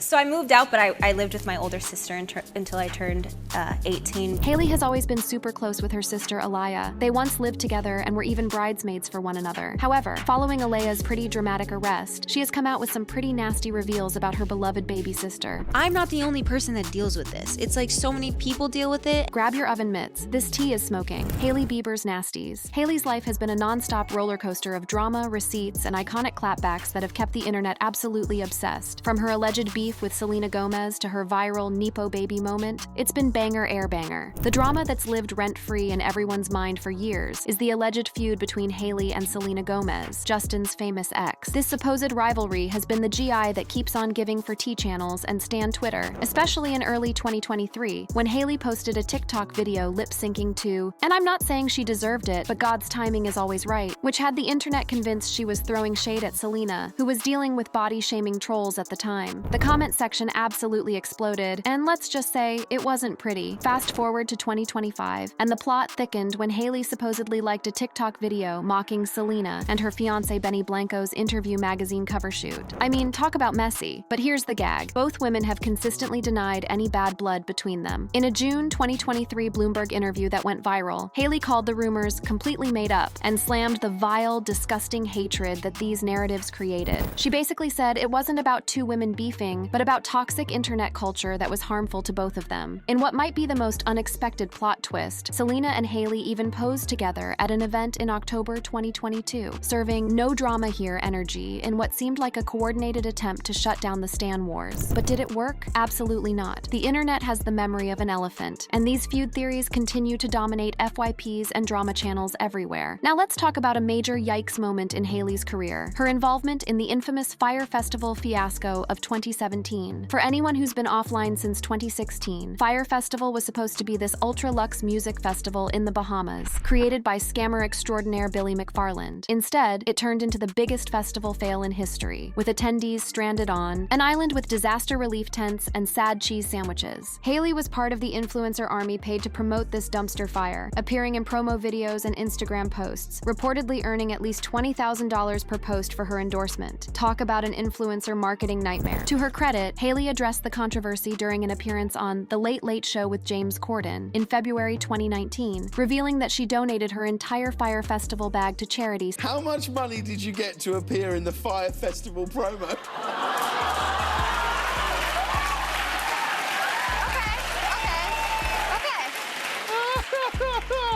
So I moved out, but I lived with my older sister until I turned 18. Hailey has always been super close with her sister Alaia. They once lived together and were even bridesmaids for one another. However, following Alaia's pretty dramatic arrest, she has come out with some pretty nasty reveals about her beloved baby sister. I'm not the only person that deals with this. It's like so many people deal with it. Grab your oven mitts. This tea is smoking. Hailey Bieber's nasties. Hailey's life has been a non-stop roller coaster of drama, receipts, and iconic clapbacks that have kept the internet absolutely obsessed. From her alleged beef with Selena Gomez to her viral Nepo baby moment, it's been banger air banger. The drama that's lived rent-free in everyone's mind for years is the alleged feud between Hailey and Selena Gomez, Justin's famous ex. This supposed rivalry has been the GI that keeps on giving for T channels and stan Twitter, especially in early 2023, when Hailey posted a TikTok video lip-syncing to, and I'm not saying she deserved it, but God's timing is always right, which had the internet convinced she was throwing shade at Selena, who was dealing with body-shaming trolls at the time. The comment section absolutely exploded, and let's just say it wasn't pretty. Fast forward to 2025, and the plot thickened when Hailey supposedly liked a TikTok video mocking Selena and her fiancé Benny Blanco's Interview magazine cover shoot. I mean, talk about messy, but here's the gag. Both women have consistently denied any bad blood between them. In a June 2023 Bloomberg interview that went viral, Hailey called the rumors completely made up and slammed the vile, disgusting hatred that these narratives created. She basically said it wasn't about two women beefing, but about toxic internet culture that was harmful to both of them. In what might be the most unexpected plot twist, Selena and Hailey even posed together at an event in October 2022, serving no drama here energy in what seemed like a coordinated attempt to shut down the stan wars. But did it work? Absolutely not. The internet has the memory of an elephant, and these feud theories continue to dominate FYPs and drama channels everywhere. Now let's talk about a major yikes moment in Hailey's career, her involvement in the infamous Fyre Festival fiasco of 2017. For anyone who's been offline since 2016, Fyre Festival was supposed to be this ultra-luxe music festival in the Bahamas, created by scammer extraordinaire Billy McFarland. Instead, it turned into the biggest festival fail in history, with attendees stranded on an island with disaster relief tents and sad cheese sandwiches. Hailey was part of the influencer army paid to promote this dumpster fire, appearing in promo videos and Instagram posts, reportedly earning at least $20,000 per post for her endorsement. Talk about an influencer marketing nightmare. To her credit, Hailey addressed the controversy during an appearance on The Late Late Show with James Corden in February 2019, revealing that she donated her entire Fyre Festival bag to charities. How much money did you get to appear in the Fyre Festival promo?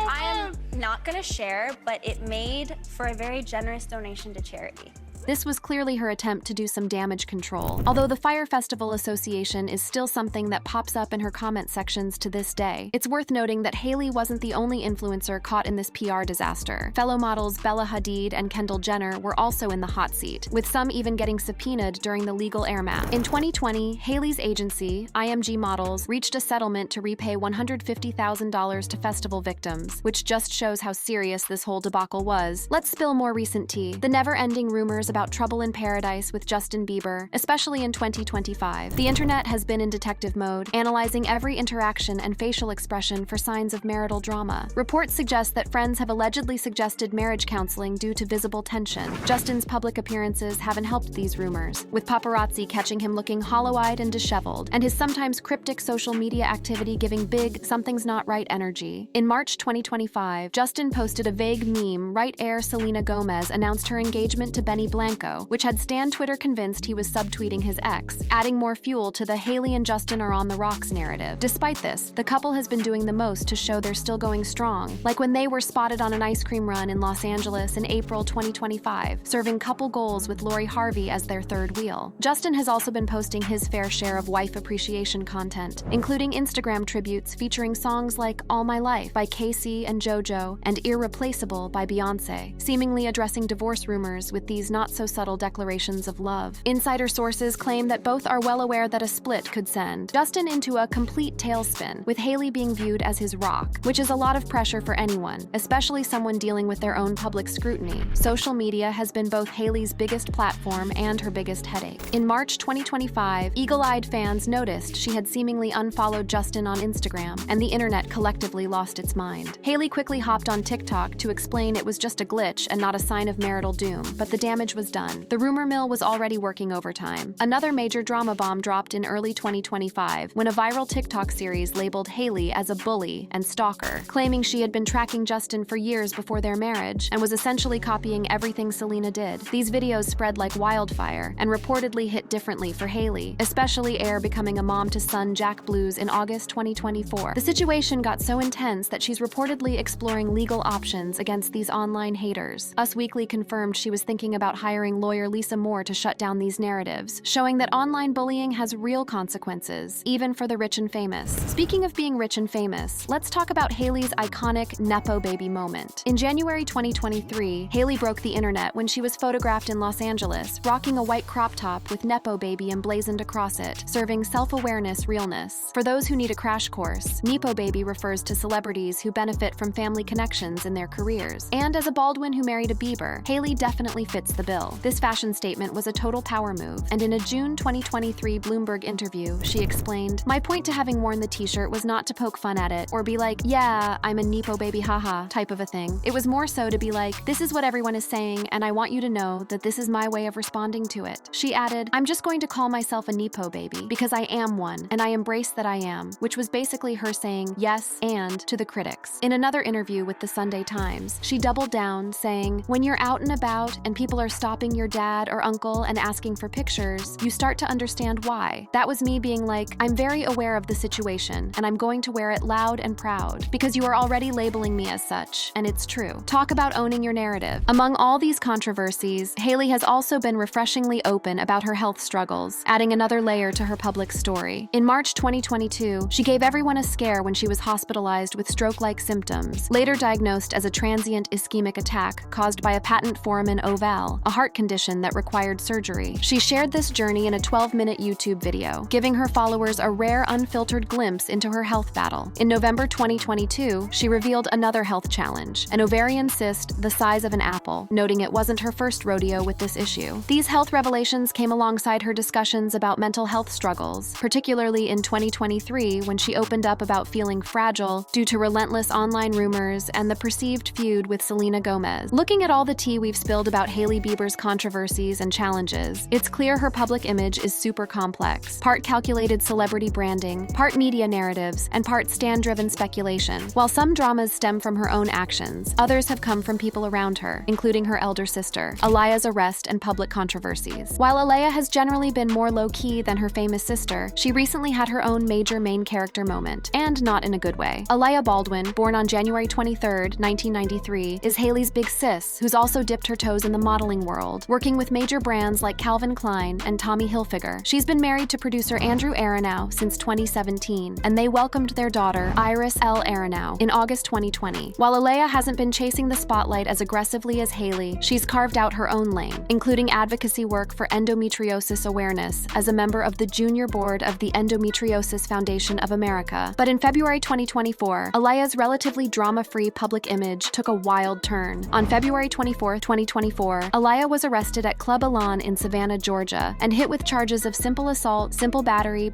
I am not gonna share, but it made for a very generous donation to charity. This was clearly her attempt to do some damage control, although the Fyre Festival Association is still something that pops up in her comment sections to this day. It's worth noting that Hailey wasn't the only influencer caught in this PR disaster. Fellow models Bella Hadid and Kendall Jenner were also in the hot seat, with some even getting subpoenaed during the legal airmath. In 2020, Hailey's agency, IMG Models, reached a settlement to repay $150,000 to festival victims, which just shows how serious this whole debacle was. Let's spill more recent tea. The never-ending rumors about trouble in paradise with Justin Bieber, especially in 2025. The internet has been in detective mode, analyzing every interaction and facial expression for signs of marital drama. Reports suggest that friends have allegedly suggested marriage counseling due to visible tension. Justin's public appearances haven't helped these rumors, with paparazzi catching him looking hollow-eyed and disheveled, and his sometimes cryptic social media activity giving big something's not right energy. In March 2025, Justin posted a vague meme right ere Selena Gomez announced her engagement to Benny Blanco, which had stan Twitter convinced he was subtweeting his ex, adding more fuel to the Hailey and Justin are on the rocks narrative. Despite this, the couple has been doing the most to show they're still going strong, like when they were spotted on an ice cream run in Los Angeles in April 2025, serving couple goals with Lori Harvey as their third wheel. Justin has also been posting his fair share of wife appreciation content, including Instagram tributes featuring songs like All My Life by Casey and JoJo and Irreplaceable by Beyonce, seemingly addressing divorce rumors with these not-so-subtle declarations of love. Insider sources claim that both are well aware that a split could send Justin into a complete tailspin, with Hailey being viewed as his rock, which is a lot of pressure for anyone, especially someone dealing with their own public scrutiny. Social media has been both Hailey's biggest platform and her biggest headache. In March 2025, eagle-eyed fans noticed she had seemingly unfollowed Justin on Instagram, and the internet collectively lost its mind. Hailey quickly hopped on TikTok to explain it was just a glitch and not a sign of marital doom, but the damage was was done. The rumor mill was already working overtime. Another major drama bomb dropped in early 2025 when a viral TikTok series labeled Hailey as a bully and stalker, claiming she had been tracking Justin for years before their marriage and was essentially copying everything Selena did. These videos spread like wildfire and reportedly hit differently for Hailey, especially Air becoming a mom to son Jack Blues in August 2024. The situation got so intense that she's reportedly exploring legal options against these online haters. Us Weekly confirmed she was thinking about hiring lawyer Lisa Moore to shut down these narratives, showing that online bullying has real consequences, even for the rich and famous. Speaking of being rich and famous, let's talk about Hailey's iconic Nepo baby moment. In January 2023, Hailey broke the internet when she was photographed in Los Angeles, rocking a white crop top with Nepo baby emblazoned across it, serving self-awareness realness. For those who need a crash course, Nepo baby refers to celebrities who benefit from family connections in their careers. And as a Baldwin who married a Bieber, Hailey definitely fits the bill. This fashion statement was a total power move, and in a June 2023 Bloomberg interview, she explained, "My point to having worn the t-shirt was not to poke fun at it or be like, yeah, I'm a Nepo baby haha type of a thing. It was more so to be like, this is what everyone is saying and I want you to know that this is my way of responding to it." She added, "I'm just going to call myself a Nepo baby because I am one and I embrace that I am," which was basically her saying yes and to the critics. In another interview with the Sunday Times, she doubled down, saying, "When you're out and about and people are stopping your dad or uncle and asking for pictures, you start to understand why. That was me being like, I'm very aware of the situation and I'm going to wear it loud and proud because you are already labeling me as such, and it's true." Talk about owning your narrative. Among all these controversies, Hailey has also been refreshingly open about her health struggles, adding another layer to her public story. In March 2022, she gave everyone a scare when she was hospitalized with stroke-like symptoms, later diagnosed as a transient ischemic attack caused by a patent foramen ovale, a heart condition that required surgery. She shared this journey in a 12-minute YouTube video, giving her followers a rare, unfiltered glimpse into her health battle. In November 2022, she revealed another health challenge, an ovarian cyst the size of an apple, noting it wasn't her first rodeo with this issue. These health revelations came alongside her discussions about mental health struggles, particularly in 2023 when she opened up about feeling fragile due to relentless online rumors and the perceived feud with Selena Gomez. Looking at all the tea we've spilled about Hailey Bieber's controversies and challenges, it's clear her public image is super complex, part calculated celebrity branding, part media narratives, and part stan-driven speculation. While some dramas stem from her own actions, others have come from people around her, including her elder sister, Alaia's arrest and public controversies. While Alaia has generally been more low-key than her famous sister, she recently had her own major main character moment, and not in a good way. Alaia Baldwin, born on January 23, 1993, is Hailey's big sis, who's also dipped her toes in the modeling world, working with major brands like Calvin Klein and Tommy Hilfiger. She's been married to producer Andrew Aronow since 2017, and they welcomed their daughter, Iris L. Aronow, in August 2020. While Alaia hasn't been chasing the spotlight as aggressively as Hailey, she's carved out her own lane, including advocacy work for endometriosis awareness as a member of the junior board of the Endometriosis Foundation of America. But in February 2024, Alaia's relatively drama-free public image took a wild turn. On February 24, 2024, Alaia was arrested at Club Elan in Savannah, Georgia, and hit with charges of simple assault, simple battery,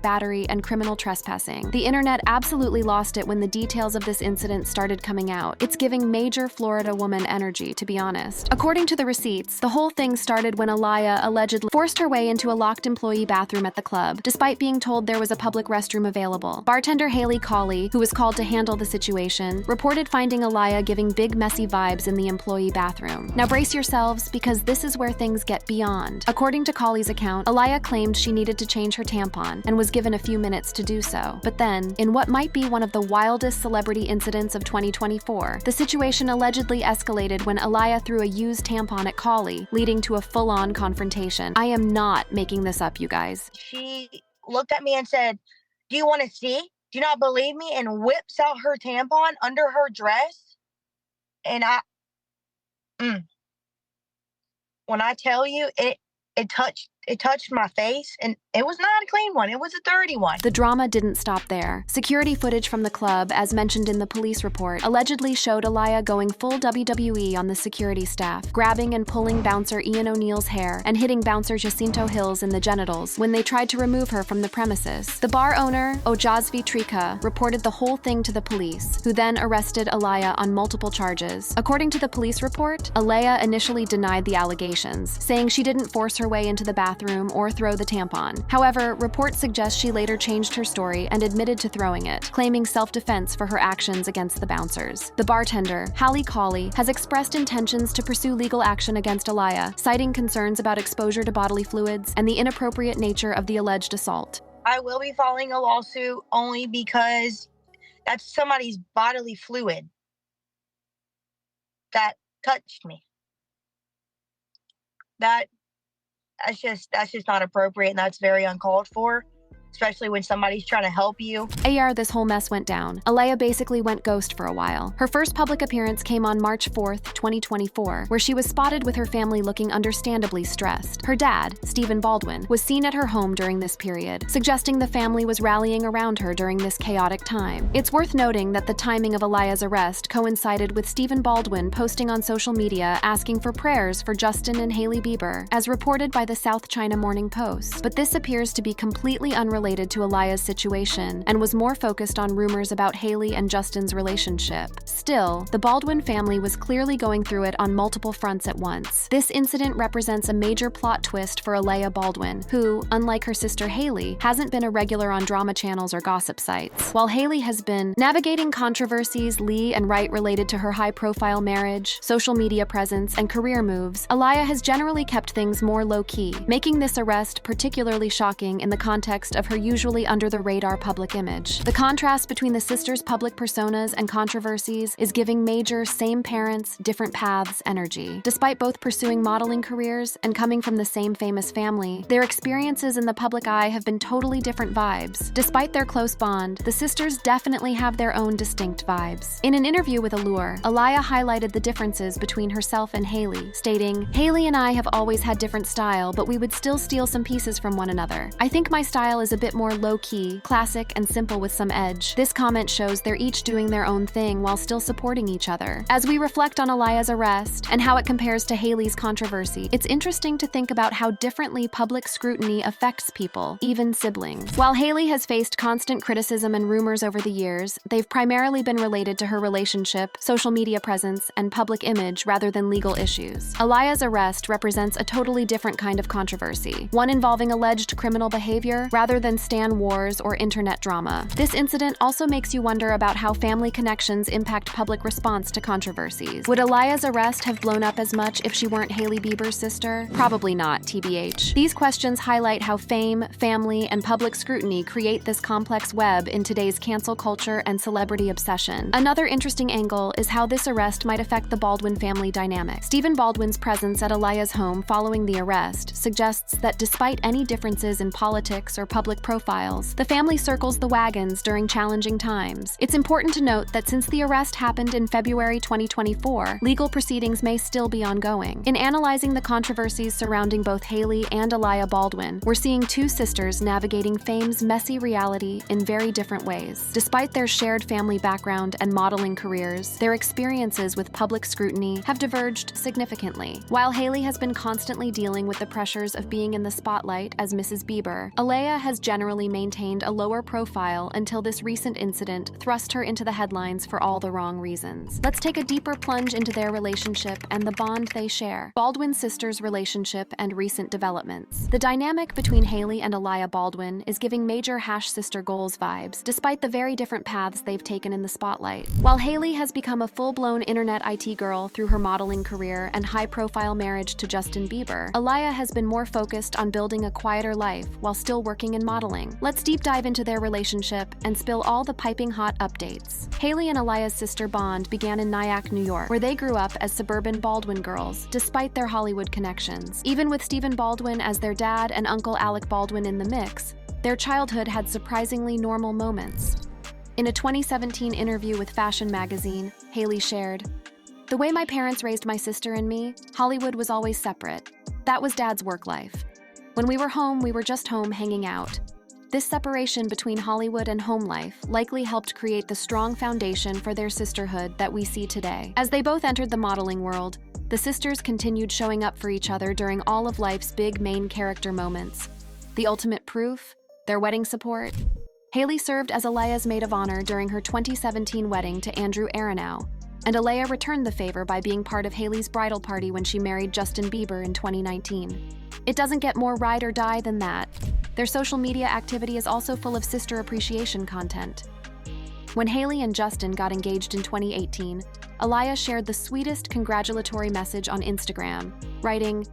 and criminal trespassing. The internet absolutely lost it when the details of this incident started coming out. It's giving major Florida woman energy, to be honest. According to the receipts, the whole thing started when Alaia allegedly forced her way into a locked employee bathroom at the club, despite being told there was a public restroom available. Bartender Hailey Cawley, who was called to handle the situation, reported finding Alaia giving big messy vibes in the employee bathroom. Now brace yourselves, because this is where things get beyond. According to Cawley's account, Alaia claimed she needed to change her tampon and was given a few minutes to do so. But then, in what might be one of the wildest celebrity incidents of 2024, the situation allegedly escalated when Alaia threw a used tampon at Cawley, leading to a full-on confrontation. I am not making this up, you guys. She looked at me and said, "Do you want to see? Do you not believe me?" And whips out her tampon under her dress. And when I tell you, it touched it touched my face, and it was not a clean one. It was a dirty one. The drama didn't stop there. Security footage from the club, as mentioned in the police report, allegedly showed Alaia going full WWE on the security staff, grabbing and pulling bouncer Ian O'Neill's hair and hitting bouncer Jacinto Hills in the genitals when they tried to remove her from the premises. The bar owner, Ojazvi Trika, reported the whole thing to the police, who then arrested Alaia on multiple charges. According to the police report, Alaia initially denied the allegations, saying she didn't force her way into the bathroom or throw the tampon. However, reports suggest she later changed her story and admitted to throwing it, claiming self-defense for her actions against the bouncers. The bartender, Hailey, has expressed intentions to pursue legal action against Alaia, citing concerns about exposure to bodily fluids and the inappropriate nature of the alleged assault. I will be filing a lawsuit only because that's somebody's bodily fluid that touched me. That's just not appropriate, and that's very uncalled for, especially when somebody's trying to help you. This whole mess went down. Alaia basically went ghost for a while. Her first public appearance came on March 4th, 2024, where she was spotted with her family looking understandably stressed. Her dad, Stephen Baldwin, was seen at her home during this period, suggesting the family was rallying around her during this chaotic time. It's worth noting that the timing of Alaia's arrest coincided with Stephen Baldwin posting on social media asking for prayers for Justin and Hailey Bieber, as reported by the South China Morning Post. But this appears to be completely unrelated to Alaia's situation and was more focused on rumors about Hailey and Justin's relationship. Still, the Baldwin family was clearly going through it on multiple fronts at once. This incident represents a major plot twist for Alaia Baldwin, who, unlike her sister Hailey, hasn't been a regular on drama channels or gossip sites. While Hailey has been navigating controversies Lee and Wright related to her high-profile marriage, social media presence, and career moves, Alaia has generally kept things more low-key, making this arrest particularly shocking in the context of her usually under-the-radar public image. The contrast between the sisters' public personas and controversies is giving major same parents, different paths energy. Despite both pursuing modeling careers and coming from the same famous family, their experiences in the public eye have been totally different vibes. Despite their close bond, the sisters definitely have their own distinct vibes. In an interview with Allure, Alaia highlighted the differences between herself and Hailey, stating, "Hailey and I have always had different style, but we would still steal some pieces from one another. I think my style is a bit more low-key, classic, and simple with some edge." This comment shows they're each doing their own thing while still supporting each other. As we reflect on Alaia's arrest and how it compares to Hailey's controversy, it's interesting to think about how differently public scrutiny affects people, even siblings. While Hailey has faced constant criticism and rumors over the years, they've primarily been related to her relationship, social media presence, and public image rather than legal issues. Alaia's arrest represents a totally different kind of controversy, one involving alleged criminal behavior rather than stan wars or internet drama. This incident also makes you wonder about how family connections impact public response to controversies. Would Alaia's arrest have blown up as much if she weren't Hailey Bieber's sister? Probably not, TBH. These questions highlight how fame, family, and public scrutiny create this complex web in today's cancel culture and celebrity obsession. Another interesting angle is how this arrest might affect the Baldwin family dynamic. Stephen Baldwin's presence at Alaia's home following the arrest suggests that despite any differences in politics or public profiles, the family circles the wagons during challenging times. It's important to note that since the arrest happened in February 2024, legal proceedings may still be ongoing. In analyzing the controversies surrounding both Hailey and Alaia Baldwin, we're seeing two sisters navigating fame's messy reality in very different ways. Despite their shared family background and modeling careers, their experiences with public scrutiny have diverged significantly. While Hailey has been constantly dealing with the pressures of being in the spotlight as Mrs. Bieber, Alaia has generally maintained a lower profile until this recent incident thrust her into the headlines for all the wrong reasons. Let's take a deeper plunge into their relationship and the bond they share. Baldwin sisters' relationship and recent developments. The dynamic between Hailey and Alaia Baldwin is giving major sister goals vibes, despite the very different paths they've taken in the spotlight. While Hailey has become a full-blown internet IT girl through her modeling career and high-profile marriage to Justin Bieber, Alaia has been more focused on building a quieter life while still working in modeling. Let's deep dive into their relationship and spill all the piping hot updates. Hailey and Alaia's sister bond began in Nyack, New York, where they grew up as suburban Baldwin girls, despite their Hollywood connections. Even with Stephen Baldwin as their dad and Uncle Alec Baldwin in the mix, their childhood had surprisingly normal moments. In a 2017 interview with Fashion Magazine, Hailey shared, "The way my parents raised my sister and me, Hollywood was always separate. That was Dad's work life. When we were home, we were just home hanging out. This separation between Hollywood and home life likely helped create the strong foundation for their sisterhood that we see today. As they both entered the modeling world, the sisters continued showing up for each other during all of life's big main character moments. The ultimate proof? Their wedding support? Hailey served as Alaia's maid of honor during her 2017 wedding to Andrew Aronow, and Alaia returned the favor by being part of Hailey's bridal party when she married Justin Bieber in 2019. It doesn't get more ride or die than that. Their social media activity is also full of sister appreciation content. When Hailey and Justin got engaged in 2018, Alaia shared the sweetest congratulatory message on Instagram, writing,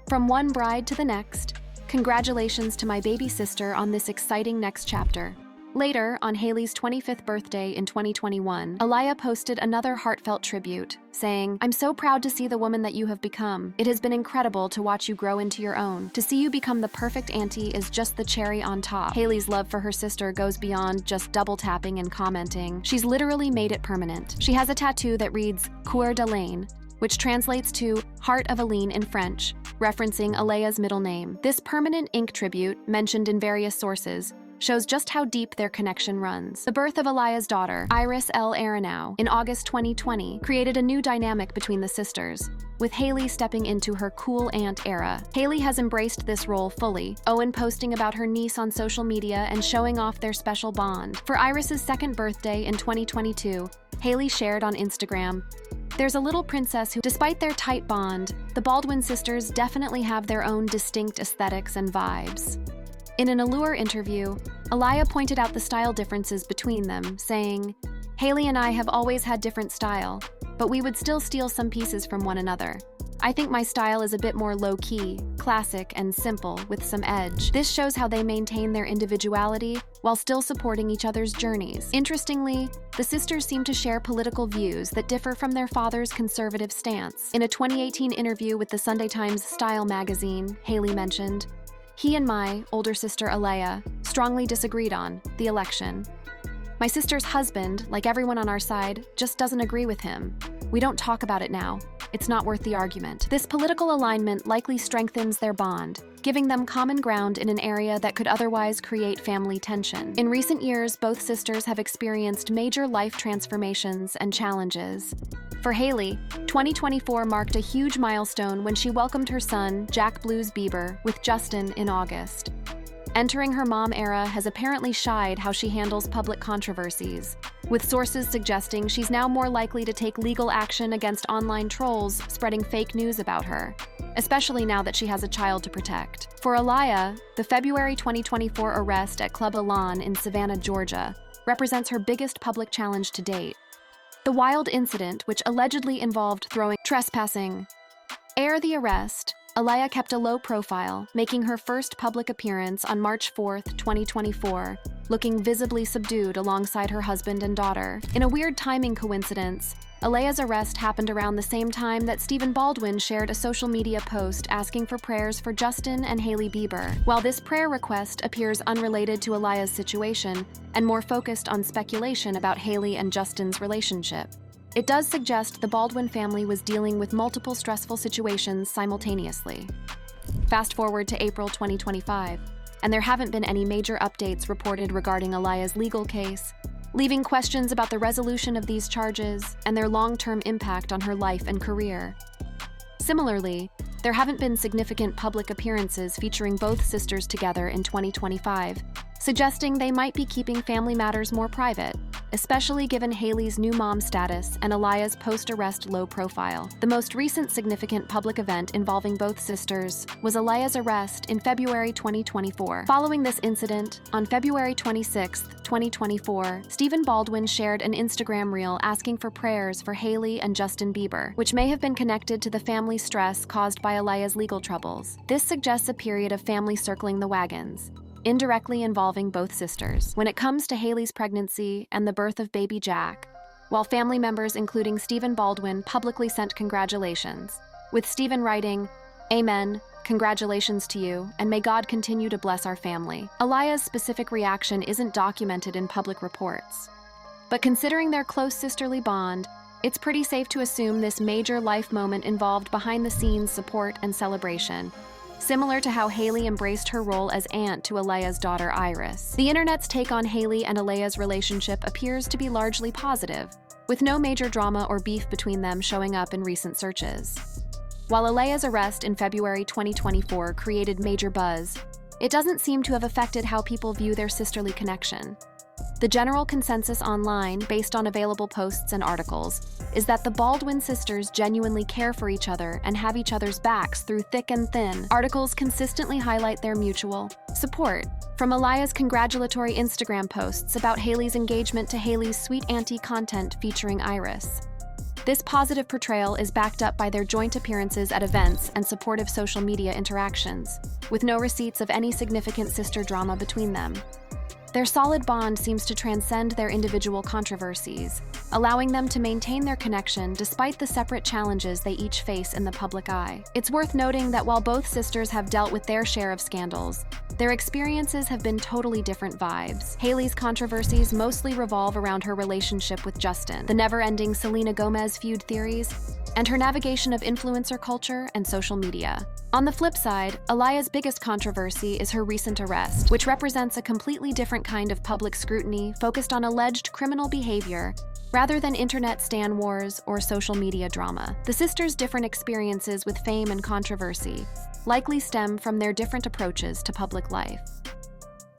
"From one bride to the next, congratulations to my baby sister on this exciting next chapter." Later, on Hailey's 25th birthday in 2021, Alaia posted another heartfelt tribute, saying, "I'm so proud to see the woman that you have become. It has been incredible to watch you grow into your own. To see you become the perfect auntie is just the cherry on top." Hailey's love for her sister goes beyond just double tapping and commenting. She's literally made it permanent. She has a tattoo that reads Coeur d'Alain, which translates to Heart of Aline in French, referencing Alaia's middle name. This permanent ink tribute, mentioned in various sources, shows just how deep their connection runs. The birth of Alaia's daughter, Iris L. Aronow, in August 2020, created a new dynamic between the sisters, with Hailey stepping into her cool aunt era. Hailey has embraced this role fully, Owen posting about her niece on social media and showing off their special bond. For Iris's second birthday in 2022, Hailey shared on Instagram, "There's a little princess who, despite their tight bond, the Baldwin sisters definitely have their own distinct aesthetics and vibes." In an Allure interview, Alaia pointed out the style differences between them, saying, "Hailey and I have always had different style, but we would still steal some pieces from one another. I think my style is a bit more low-key, classic, and simple, with some edge. This shows how they maintain their individuality while still supporting each other's journeys." Interestingly, the sisters seem to share political views that differ from their father's conservative stance. In a 2018 interview with the Sunday Times Style magazine, Hailey mentioned, "He and my older sister Alaia strongly disagreed on the election. My sister's husband, like everyone on our side, just doesn't agree with him. We don't talk about it now. It's not worth the argument." This political alignment likely strengthens their bond, giving them common ground in an area that could otherwise create family tension. In recent years, both sisters have experienced major life transformations and challenges. For Hailey, 2024 marked a huge milestone when she welcomed her son, Jack Blues Bieber, with Justin in August. Entering her mom era has apparently shied how she handles public controversies, with sources suggesting she's now more likely to take legal action against online trolls spreading fake news about her, especially now that she has a child to protect. For Alaia, the February 2024 arrest at Club Elan in Savannah, Georgia, represents her biggest public challenge to date. The wild incident, which allegedly involved trespassing. Ere the arrest, Alaia kept a low profile, making her first public appearance on March 4, 2024, looking visibly subdued alongside her husband and daughter. In a weird timing coincidence, Alaia's arrest happened around the same time that Stephen Baldwin shared a social media post asking for prayers for Justin and Hailey Bieber. While this prayer request appears unrelated to Alaia's situation and more focused on speculation about Hailey and Justin's relationship, it does suggest the Baldwin family was dealing with multiple stressful situations simultaneously. Fast forward to April 2025, and there haven't been any major updates reported regarding Alaia's legal case, leaving questions about the resolution of these charges and their long-term impact on her life and career. Similarly, there haven't been significant public appearances featuring both sisters together in 2025, suggesting they might be keeping family matters more private, especially given Hailey's new mom status and Alaia's post-arrest low profile. The most recent significant public event involving both sisters was Alaia's arrest in February 2024. Following this incident, on February 26, 2024, Stephen Baldwin shared an Instagram reel asking for prayers for Hailey and Justin Bieber, which may have been connected to the family stress caused by Alaia's legal troubles. This suggests a period of family circling the wagons, indirectly involving both sisters. When it comes to Hailey's pregnancy and the birth of baby Jack, while family members including Stephen Baldwin publicly sent congratulations, with Stephen writing, "Amen, congratulations to you, and may God continue to bless our family." Alaia's specific reaction isn't documented in public reports, but considering their close sisterly bond, it's pretty safe to assume this major life moment involved behind-the-scenes support and celebration. similar to how Hailey embraced her role as aunt to Alaia's daughter Iris. The internet's take on Hailey and Alaia's relationship appears to be largely positive, with no major drama or beef between them showing up in recent searches. While Alaia's arrest in February 2024 created major buzz, it doesn't seem to have affected how people view their sisterly connection. The general consensus online, based on available posts and articles, is that the Baldwin sisters genuinely care for each other and have each other's backs through thick and thin. Articles consistently highlight their mutual support, from Alaia's congratulatory Instagram posts about Hailey's engagement to Hailey's sweet auntie content featuring Iris. This positive portrayal is backed up by their joint appearances at events and supportive social media interactions, with no receipts of any significant sister drama between them. Their solid bond seems to transcend their individual controversies, allowing them to maintain their connection despite the separate challenges they each face in the public eye. It's worth noting that while both sisters have dealt with their share of scandals, their experiences have been totally different vibes. Hailey's controversies mostly revolve around her relationship with Justin, the never-ending Selena Gomez feud theories, and her navigation of influencer culture and social media. On the flip side, Alaia's biggest controversy is her recent arrest, which represents a completely different kind of public scrutiny focused on alleged criminal behavior rather than internet stan wars or social media drama. The sisters' different experiences with fame and controversy likely stem from their different approaches to public life.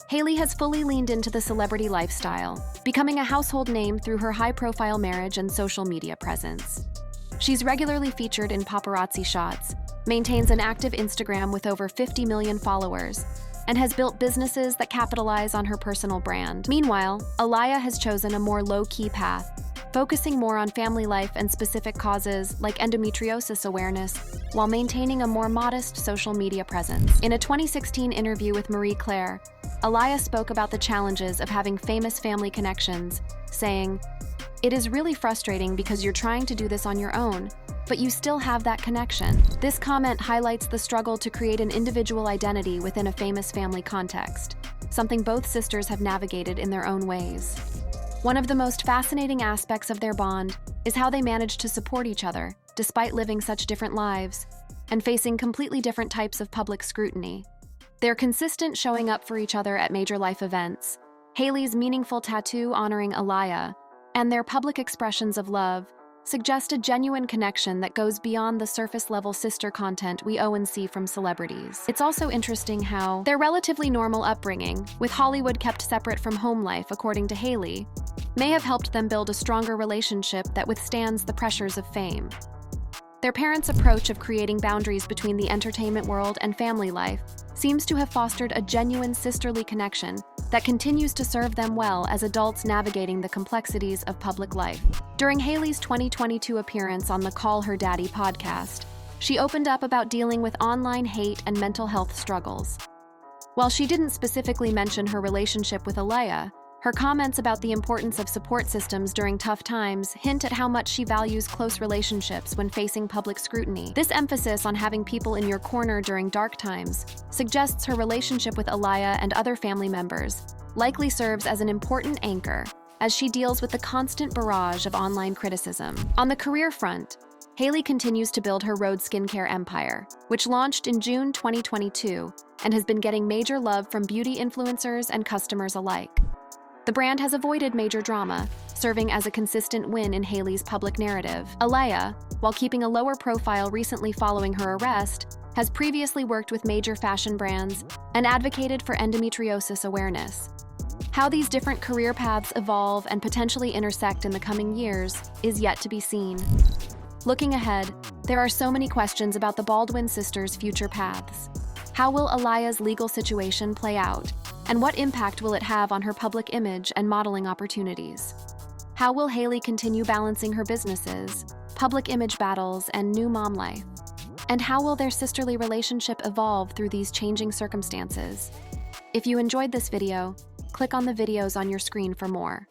Hailey has fully leaned into the celebrity lifestyle, becoming a household name through her high-profile marriage and social media presence. She's regularly featured in paparazzi shots, maintains an active Instagram with over 50 million followers, and has built businesses that capitalize on her personal brand. Meanwhile, Alaia has chosen a more low-key path, focusing more on family life and specific causes like endometriosis awareness, while maintaining a more modest social media presence. In a 2016 interview with Marie Claire, Alaia spoke about the challenges of having famous family connections, saying, "It is really frustrating because you're trying to do this on your own, but you still have that connection." This comment highlights the struggle to create an individual identity within a famous family context, something both sisters have navigated in their own ways. One of the most fascinating aspects of their bond is how they manage to support each other, despite living such different lives and facing completely different types of public scrutiny. Their consistent showing up for each other at major life events, Hailey's meaningful tattoo honoring Alaia, and their public expressions of love suggest a genuine connection that goes beyond the surface-level sister content we owe and see from celebrities. It's also interesting how their relatively normal upbringing, with Hollywood kept separate from home life according to Hailey, may have helped them build a stronger relationship that withstands the pressures of fame. Their parents' approach of creating boundaries between the entertainment world and family life seems to have fostered a genuine sisterly connection that continues to serve them well as adults navigating the complexities of public life. During Hailey's 2022 appearance on the Call Her Daddy podcast, she opened up about dealing with online hate and mental health struggles. While she didn't specifically mention her relationship with Alaia, her comments about the importance of support systems during tough times hint at how much she values close relationships when facing public scrutiny. This emphasis on having people in your corner during dark times suggests her relationship with Alaia and other family members likely serves as an important anchor as she deals with the constant barrage of online criticism. On the career front, Hailey continues to build her Rhode skincare empire, which launched in June 2022 and has been getting major love from beauty influencers and customers alike. The brand has avoided major drama, serving as a consistent win in Hailey's public narrative. Alaia, while keeping a lower profile recently following her arrest, has previously worked with major fashion brands and advocated for endometriosis awareness. How these different career paths evolve and potentially intersect in the coming years is yet to be seen. Looking ahead, there are so many questions about the Baldwin sisters' future paths. How will Alaia's legal situation play out? And what impact will it have on her public image and modeling opportunities? How will Hailey continue balancing her businesses, public image battles, and new mom life? And how will their sisterly relationship evolve through these changing circumstances? If you enjoyed this video, click on the videos on your screen for more.